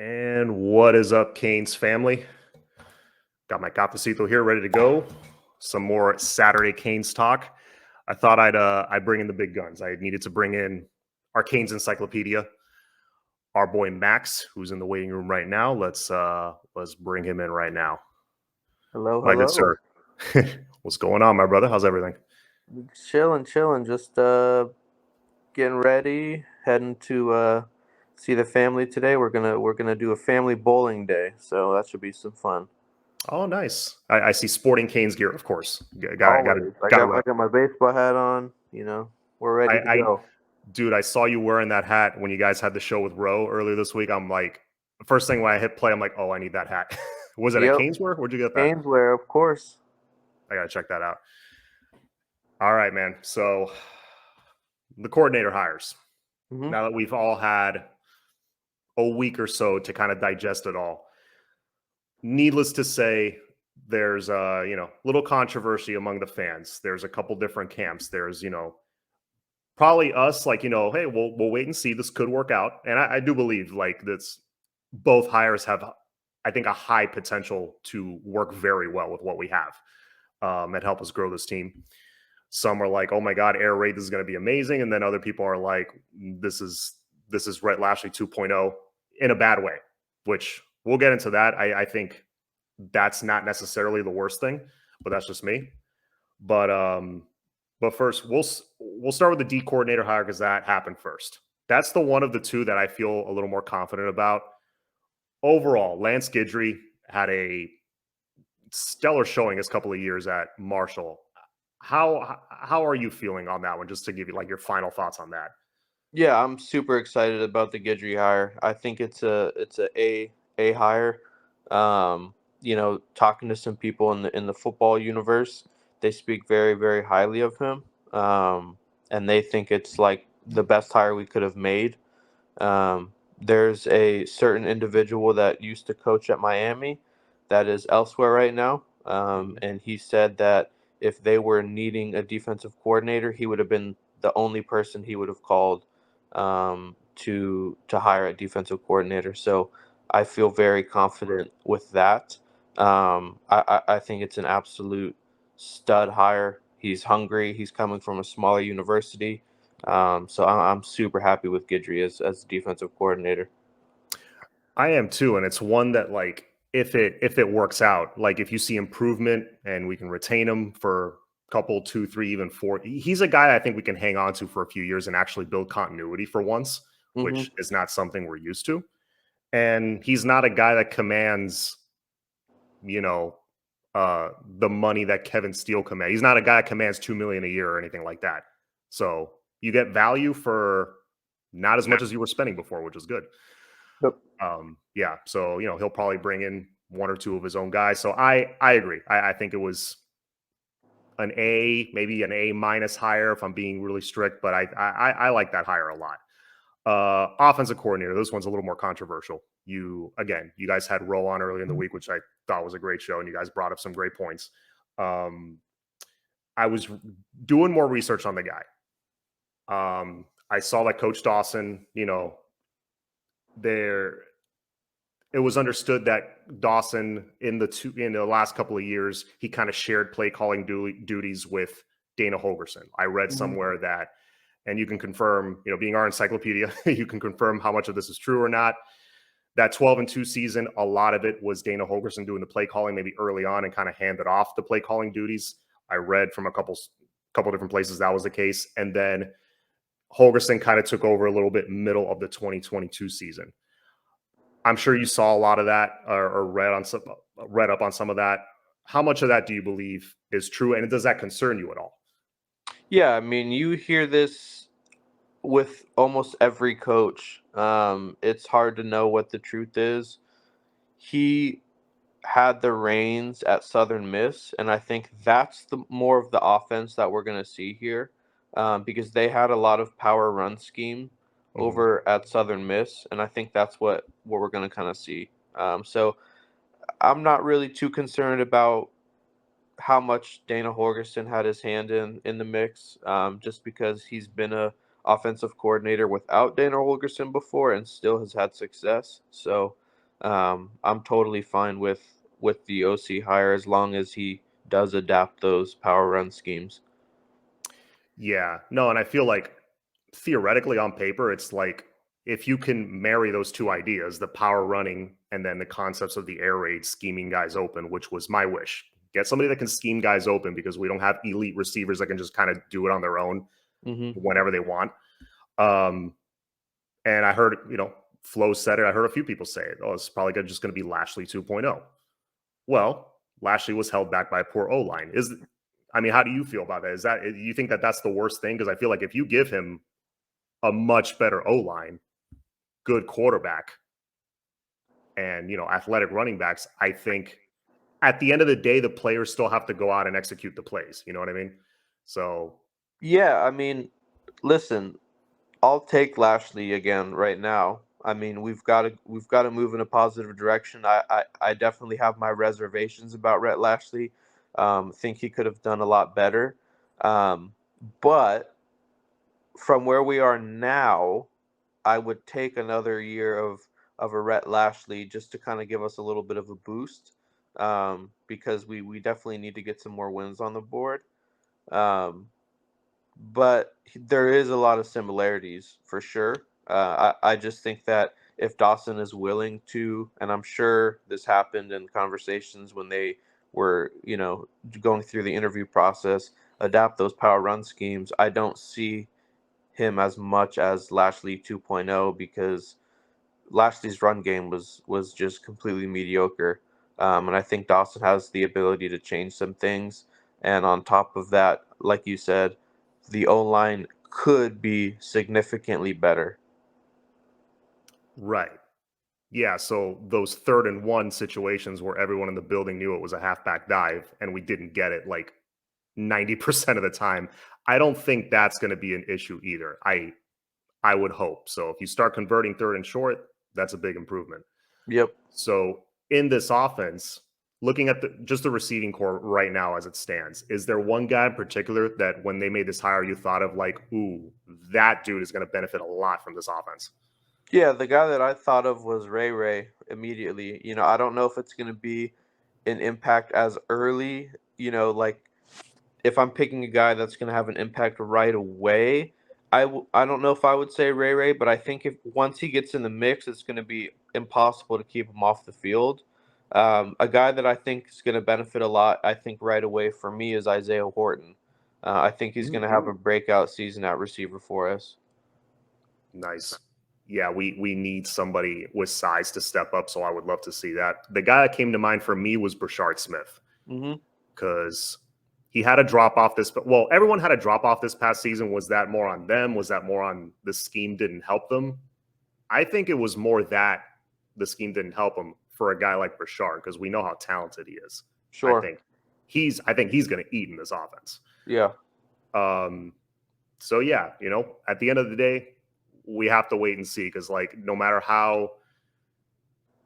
And what is up, Canes family? Got my Cafecito here ready to go. Some more Saturday Canes talk. I thought I'd bring in the big guns. I needed to bring in our Canes encyclopedia, our boy Max, who's in the waiting room right now. Let's bring him in right now. Hello, My good hello. sir. What's going on, my brother? How's everything? Chilling. Just getting ready, heading to see the family today. We're gonna do a family bowling day, so that should be some fun. Oh, nice. I see sporting Canes gear, of course. Always. I Gotta got I rep. got my baseball hat on. We're ready to I go. dude, I saw you wearing that hat when you guys had the show with Roe earlier this week. I'm like, the first thing when I hit play, I'm like, oh, I need that hat. Was it at Yep. Caneswear? Where'd you get that? Ainswear, of course. I gotta check that out. All right, man. So the coordinator hires. Hmm. Now that we've all had a week or so to kind of digest it all, needless to say, there's little controversy among the fans. There's a couple different camps. There's probably us, like, hey, we'll wait and see. This could work out, and I do believe like this. Both hires have, I think, a high potential to work very well with what we have, and help us grow this team. Some are like, oh my god, air raid, this is going to be amazing, and then other people are like, this is Rhett Lashley 2.0 in a bad way, which we'll get into that. I think that's not necessarily the worst thing, but that's just me. But first, we'll start with the D coordinator hire because that happened first. That's the one of the two that I feel a little more confident about. Overall, Lance Guidry had a stellar showing his couple of years at Marshall. How are you feeling on that one? Just to give you like your final thoughts on that. Yeah, I'm super excited about the Guidry hire. I think it's a hire. Talking to some people in the football universe, they speak very highly of him. And they think it's like the best hire we could have made. There's a certain individual that used to coach at Miami that is elsewhere right now. And he said that if they were needing a defensive coordinator, he would have been the only person he would have called to hire a defensive coordinator. So I feel very confident with that. I think it's an absolute stud hire. He's hungry. He's coming from a smaller university. So I'm super happy with Guidry as defensive coordinator. I am too, and it's one that, like, if it works out, like if you see improvement and we can retain him for a couple, 2, 3, even 4, he's a guy I think we can hang on to for a few years and actually build continuity for once, Hmm. which is not something we're used to. And he's not a guy that commands, you know, the money that Kevin Steele commands. He's not a guy that commands 2 million a year or anything like that. So you get value for not as much as you were spending before, which is good. Yep. Yeah, so he'll probably bring in one or two of his own guys. So I agree. I think it was an A, maybe an A minus hire if I'm being really strict, but I like that hire a lot. Offensive coordinator, this one's a little more controversial. You guys had Roe on early in the week, which I thought was a great show, and you guys brought up some great points. I was doing more research on the guy. I saw that Coach Dawson, there it was understood that Dawson in the last couple of years, he kind of shared play calling duties with Dana Holgerson. I read Hmm. somewhere that, and you can confirm, being our encyclopedia, you can confirm how much of this is true or not. That 12-2 season, a lot of it was Dana Holgerson doing the play calling maybe early on and kind of handed off the play calling duties. I read from a couple different places that was the case. And then Holgerson kind of took over a little bit middle of the 2022 season. I'm sure you saw a lot of that, or read up on some of that. How much of that do you believe is true, and does that concern you at all? Yeah, I mean, you hear this with almost every coach. It's hard to know what the truth is. He had the reins at Southern Miss, and I think that's the more of the offense that we're going to see here, because they had a lot of power run scheme Mm-hmm. over at Southern Miss, and I think that's what we're going to kind of see. So I'm not really too concerned about how much Dana Holgerson had his hand in the mix, just because he's been a offensive coordinator without Dana Holgerson before and still has had success. So I'm totally fine with the OC hire as long as he does adapt those power run schemes. Yeah, no, and I feel like theoretically on paper, it's like if you can marry those two ideas, the power running and then the concepts of the air raid scheming guys open, which was my wish. Get somebody that can scheme guys open because we don't have elite receivers that can just kind of do it on their own Mm-hmm. whenever they want. Um, and I heard, Flo said it. I heard a few people say it. Oh, it's probably just going to be Lashley 2.0. Well, Lashley was held back by a poor O line. How do you feel about that? You think that that's the worst thing? Because I feel like if you give him a much better O line, good quarterback, and athletic running backs, I think at the end of the day, the players still have to go out and execute the plays. You know what I mean? So Yeah, I mean, listen, I'll take Lashley again right now. I mean, we've got to move in a positive direction. I definitely have my reservations about Rhett Lashley. Think he could have done a lot better. But from where we are now, I would take another year of a Rhett Lashley just to kind of give us a little bit of a boost, because we definitely need to get some more wins on the board. Um, but there is a lot of similarities for sure. I just think that if Dawson is willing to, and I'm sure this happened in conversations when they were, going through the interview process, adapt those power run schemes, I don't see him as much as Lashley 2.0 because Lashley's run game was just completely mediocre. And I think Dawson has the ability to change some things. And on top of that, like you said, the O line could be significantly better. right. Yeah, so those 3rd and 1 situations where everyone in the building knew it was a halfback dive and we didn't get it like 90% of the time, I don't think that's going to be an issue either. I would hope. So if you start converting 3rd and short, that's a big improvement. Yep. So in this offense, looking at just the receiving core right now as it stands, is there one guy in particular that when they made this hire you thought of like, ooh, that dude is going to benefit a lot from this offense? Yeah, the guy that I thought of was Ray Ray immediately. I don't know if it's going to be an impact as early, like if I'm picking a guy that's going to have an impact right away, I don't know if I would say Ray Ray, but I think if once he gets in the mix, it's going to be impossible to keep him off the field. A guy that I think is going to benefit a lot, I think right away for me is Isaiah Horton. I think he's going to have a breakout season at receiver for us. Nice. Yeah, we need somebody with size to step up, so I would love to see that. The guy that came to mind for me was Brashard Smith Mm-hmm. because he had a drop off this. Well, everyone had a drop off this past season. Was that more on them? Was that more on the scheme didn't help them? I think it was more that the scheme didn't help him for a guy like Brashard because we know how talented he is. I Sure. think he's going to eat in this offense. Yeah. Um, so yeah, at the end of the day, we have to wait and see because like no matter how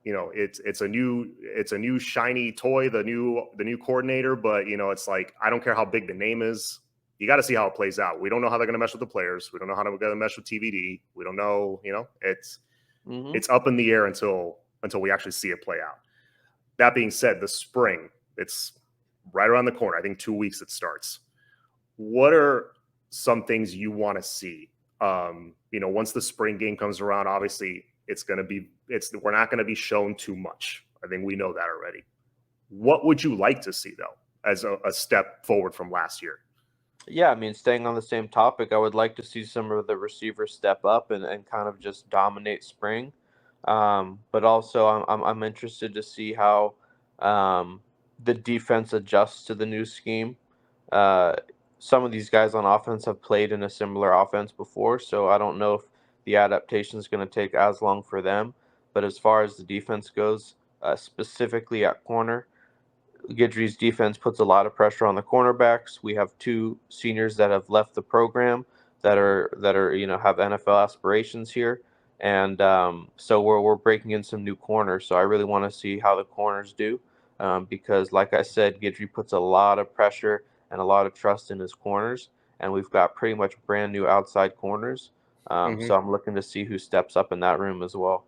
it's a new shiny toy, the new coordinator, but it's like I don't care how big the name is. You got to see how it plays out. We don't know how they're going to mesh with the players. We don't know how they're going to mesh with TVD. We don't know. Mm-hmm. It's up in the air until we actually see it play out. That being said, the spring, it's right around the corner. I think 2 weeks it starts. What are some things you want to see? Once the spring game comes around, obviously we're not going to be shown too much. I think we know that already. What would you like to see though, as a step forward from last year? Yeah, I mean, staying on the same topic, I would like to see some of the receivers step up and kind of just dominate spring. But also, I'm interested to see how the defense adjusts to the new scheme. Uh, some of these guys on offense have played in a similar offense before, so I don't know if the adaptation is going to take as long for them. But as far as the defense goes, specifically at corner, Guidry's defense puts a lot of pressure on the cornerbacks. We have two seniors that have left the program that are have NFL aspirations here, and so we're breaking in some new corners. So I really want to see how the corners do, because like I said, Guidry puts a lot of pressure and a lot of trust in his corners, and we've got pretty much brand new outside corners. Mm-hmm. So I'm looking to see who steps up in that room as well.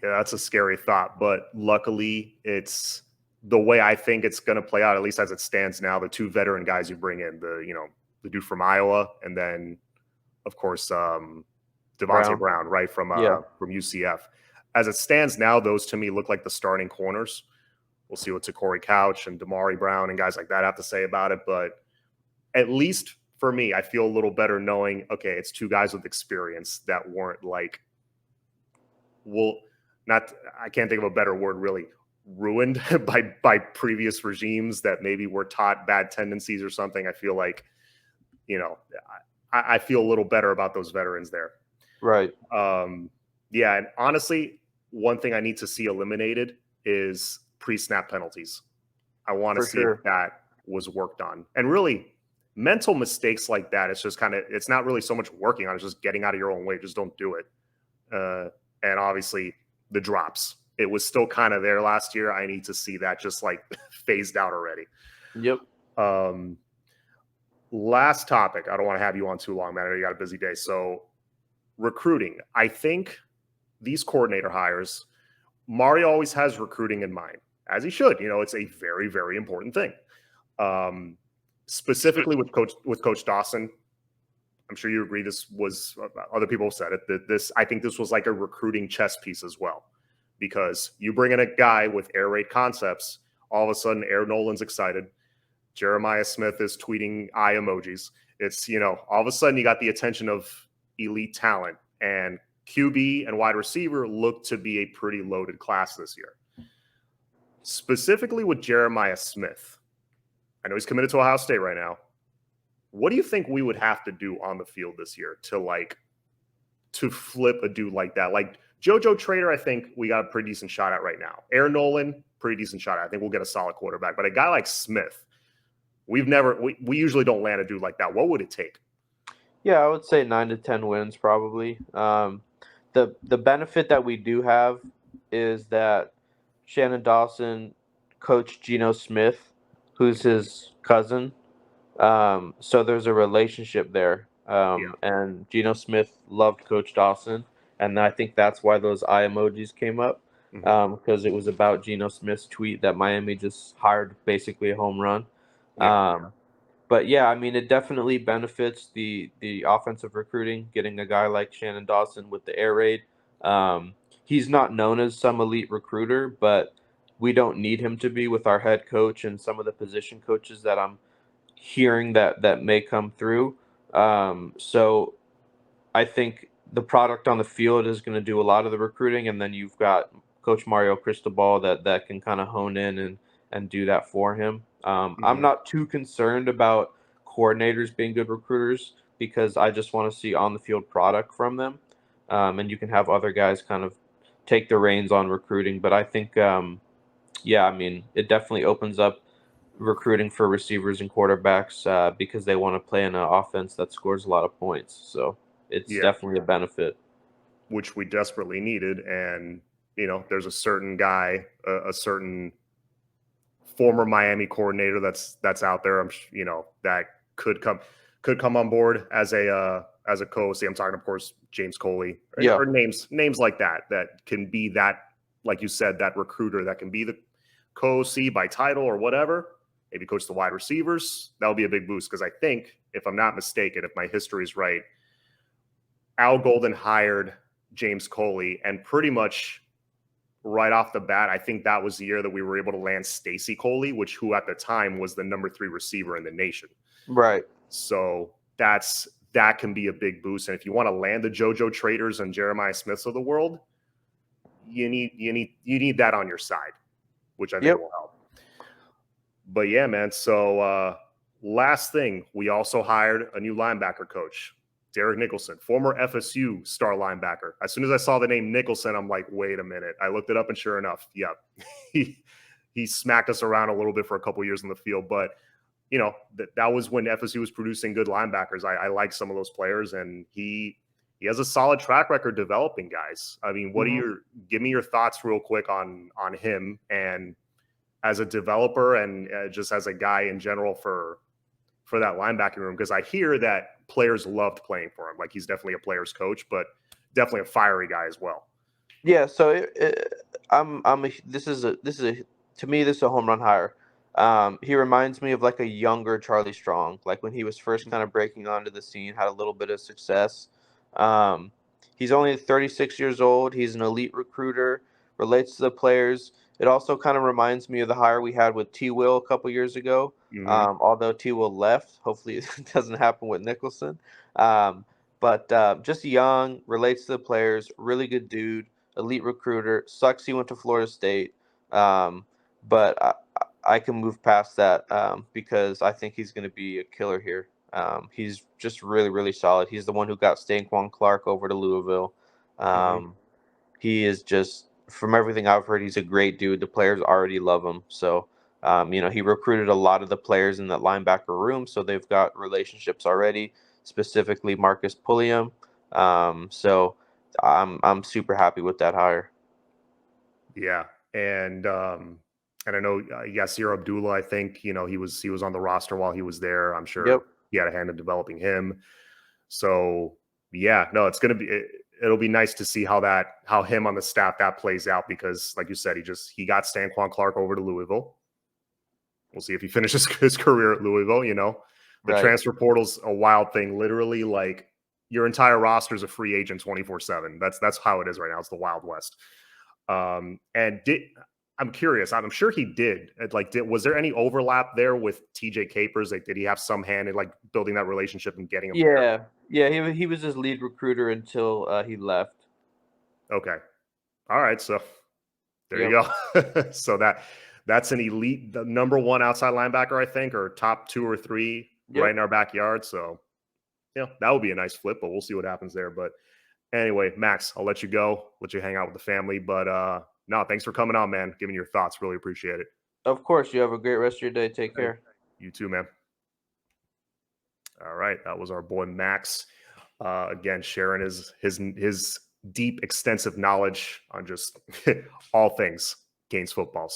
Yeah, that's a scary thought, but luckily it's the way I think it's going to play out, at least as it stands now. The two veteran guys you bring in, the dude from Iowa, and then of course Devontae Brown, right from UCF. As it stands now, those to me look like the starting corners. We'll see what Corey Couch and Damari Brown and guys like that have to say about it, but at least for me, I feel a little better knowing, okay, it's two guys with experience that weren't like, I can't think of a better word, really, ruined by previous regimes that maybe were taught bad tendencies or something. I feel like, I feel a little better about those veterans there. Right. Yeah. And honestly, one thing I need to see eliminated is pre-snap penalties. I want to see if that was worked on. And really, mental mistakes like that, it's just it's not really so much working on it, it's just getting out of your own way. Just don't do it. And obviously the drops, it was still kind of there last year. I need to see that just like phased out already. Yep. Last topic. I don't want to have you on too long, man. I know you got a busy day. So recruiting. I think these coordinator hires, Mario always has recruiting in mind, as he should. It's a very, very important thing. Specifically with Coach Dawson, I'm sure you agree. This was, other people have said it, that I think this was like a recruiting chess piece as well, because you bring in a guy with air raid concepts, all of a sudden Aaron Nolan's excited. Jeremiah Smith is tweeting eye emojis. It's, all of a sudden you got the attention of elite talent, and QB and wide receiver look to be a pretty loaded class this year. Specifically with Jeremiah Smith, I know he's committed to Ohio State right now. What do you think we would have to do on the field this year to flip a dude like that? Like JoJo Trader, I think we got a pretty decent shot at right now. Aaron Nolan, pretty decent shot at. I think we'll get a solid quarterback. But a guy like Smith, we usually don't land a dude like that. What would it take? Yeah, I would say 9 to 10 wins probably. The benefit that we do have is that Shannon Dawson coached Geno Smith, who's his cousin. So there's a relationship there. And Geno Smith loved Coach Dawson, and I think that's why those eye emojis came up, because it was about Geno Smith's tweet that Miami just hired basically a home run. But yeah, I mean, it definitely benefits the offensive recruiting, getting a guy like Shannon Dawson with the air raid. He's not known as some elite recruiter, but we don't need him to be with our head coach and some of the position coaches that I'm hearing that may come through. So I think the product on the field is going to do a lot of the recruiting, and then you've got Coach Mario Cristobal that can kind of hone in and do that for him. I'm not too concerned about coordinators being good recruiters, because I just want to see on the field product from them. And you can have other guys kind of take the reins on recruiting. But I think, I mean, it definitely opens up recruiting for receivers and quarterbacks because they want to play in an offense that scores a lot of points. So it's definitely a benefit. Which we desperately needed. And, there's a certain guy, a certain former Miami coordinator that's out there, that could come on board as a co-OC. I'm talking, of course, James Coley, or names like that can be that, like you said, that recruiter that can be the co-OC by title or whatever. Maybe coach the wide receivers. That'll be a big boost, because I think, if I'm not mistaken, if my history is right, Al Golden hired James Coley, and pretty much right off the bat, I think that was the year that we were able to land Stacy Coley, who at the time was the number 3 receiver in the nation. Right. So that can be a big boost. And if you want to land the JoJo Traders and Jeremiah Smiths of the world, you need that on your side, which I think will help. But yeah, man. So last thing, we also hired a new linebacker coach, Derek Nicholson, former FSU star linebacker. As soon as I saw the name Nicholson, I'm like, wait a minute. I looked it up, and sure enough, he smacked us around a little bit for a couple years in the field. But that was when FSU was producing good linebackers. I like some of those players, and he has a solid track record developing guys. I mean, give me your thoughts real quick on him, and as a developer, and just as a guy in general for that linebacking room, because I hear that players loved playing for him. Like, he's definitely a player's coach, but definitely a fiery guy as well. Yeah, so this is a to me this is a home run hire. He reminds me of like a younger Charlie Strong, like when he was first kind of breaking onto the scene, had a little bit of success. Um, he's only 36 years old. He's an elite recruiter, relates to the players. It also kind of reminds me of the hire we had with T. Will a couple years ago. Hmm. Although T. Will left, hopefully it doesn't happen with Nicholson. Um, but just young, relates to the players, really good dude, elite recruiter. Sucks he went to Florida State, um, but I can move past that because I think he's going to be a killer here. He's just really, really solid. He's the one who got Stanquan Clark over to Louisville. Hmm. Um, he is just, from everything I've heard, he's a great dude. The players already love him. So, he recruited a lot of the players in that linebacker room, so they've got relationships already, specifically Marcus Pulliam. So I'm super happy with that hire. Yeah, and I know Yasir Abdullah. I think he was on the roster while he was there. I'm Yep. sure he had a hand in developing him. So yeah, no, it'll be nice to see how him on the staff that plays out because, like you said, he got Stanquan Clark over to Louisville. We'll see if he finishes his career at Louisville. The Right. transfer portal's a wild thing. Literally, like your entire roster is a free agent 24/7. That's how it is right now. It's the Wild West. And I'm curious. I'm sure he did. Was there any overlap there with TJ Capers? Like, did he have some hand in like building that relationship and getting him there? Yeah. He was his lead recruiter until he left. Okay. All right. So there Yep. you go. So that's an elite, the number one outside linebacker, I think, or top two or three right Yep. in our backyard. So that would be a nice flip, but we'll see what happens there. But anyway, Max, I'll let you go, let you hang out with the family. But no, thanks for coming on, man. Giving your thoughts. Really appreciate it. Of course. You have a great rest of your day. Take care. You too, man. All right. That was our boy Max. Again, sharing his deep, extensive knowledge on just all things Canes football.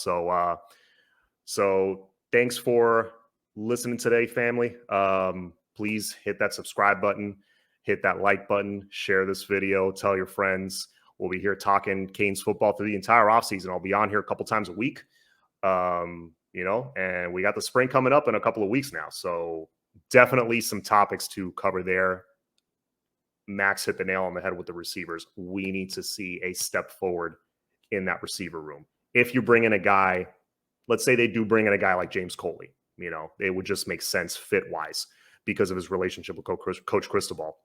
So thanks for listening today, family. Please hit that subscribe button, hit that like button, share this video, tell your friends. We'll be here talking Canes football through the entire offseason. I'll be on here a couple times a week. And we got the spring coming up in a couple of weeks now. So definitely some topics to cover there. Max hit the nail on the head with the receivers. We need to see a step forward in that receiver room. If you bring in a guy, let's say they do bring in a guy like James Coley, it would just make sense fit wise because of his relationship with Coach Cristobal.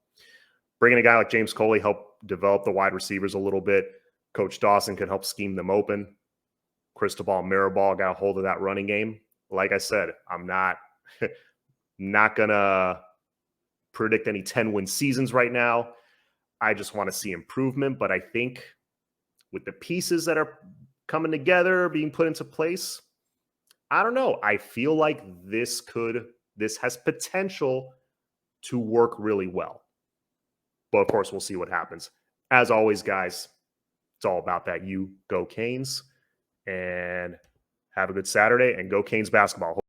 Bringing a guy like James Coley help develop the wide receivers a little bit. Coach Dawson can help scheme them open. Cristobal, Mirabal got a hold of that running game. Like I said, I'm not gonna predict any 10-win seasons right now. I just want to see improvement, but I think with the pieces that are coming together, being put into place, I don't know. I feel like this has potential to work really well. But of course, we'll see what happens. As always, guys, it's all about that. You go Canes and have a good Saturday and go Canes basketball.